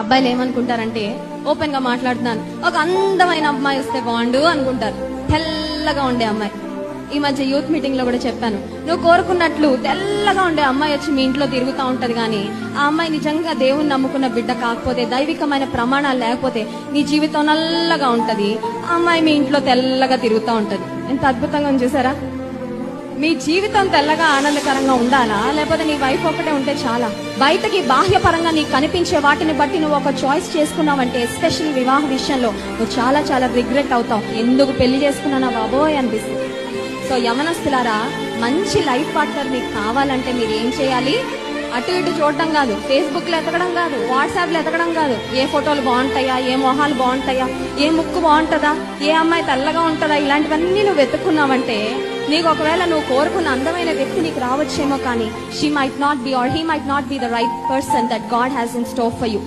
అబ్బాయిలు ఏమనుకుంటారంటే, ఓపెన్ గా మాట్లాడుతున్నాను, ఒక అందమైన అమ్మాయి వస్తే బాగుండు అనుకుంటారు. తెల్లగా ఉండే అమ్మాయి. ఈ మధ్య యూత్ మీటింగ్ లో కూడా చెప్పాను, నువ్వు కోరుకున్నట్లు తెల్లగా ఉండే అమ్మాయి వచ్చి మీ ఇంట్లో తిరుగుతూ ఉంటది, కానీ ఆ అమ్మాయి నిజంగా దేవుణ్ణి నమ్ముకున్న బిడ్డ కాకపోతే, దైవికమైన ప్రమాణాలు లేకపోతే నీ జీవితం నల్లగా ఉంటది. ఆ అమ్మాయి మీ ఇంట్లో తెల్లగా తిరుగుతూ ఉంటది. ఎంత అద్భుతంగా ఉంది చూసారా? మీ జీవితం తెల్లగా ఆనందకరంగా ఉండాలా, లేకపోతే నీ వైఫ్ ఒకటే ఉంటే చాలా? బయటకి బాహ్యపరంగా నీకు కనిపించే వాటిని బట్టి నువ్వు ఒక చాయిస్ చేసుకున్నావంటే, ఎస్పెషల్లీ వివాహ విషయంలో నువ్వు చాలా చాలా రిగ్రెట్ అవుతావు. ఎందుకు పెళ్లి చేసుకున్నానా బాబోయ్ అనిపిస్తుంది. సో యవనస్తులారా, మంచి లైఫ్ పార్ట్నర్ మీకు కావాలంటే మీరు ఏం చేయాలి? అటు ఇటు చూడటం కాదు, ఫేస్బుక్ లో ఎతకడం కాదు, వాట్సాప్ లో ఎతకడం కాదు, ఏ ఫోటోలు బాగుంటాయా, ఏ మొహాలు బాగుంటాయా, ఏ ముక్కు బాగుంటుందా, ఏ అమ్మాయి తెల్లగా ఉంటుందా, ఇలాంటివన్నీ నువ్వు వెతుక్కున్నావంటే, నీకు ఒకవేళ నువ్వు కోరుకున్న అందమైన వ్యక్తి నీకు రావచ్చేమో, కానీ she might not be or he might not be the right person that God has in store for you.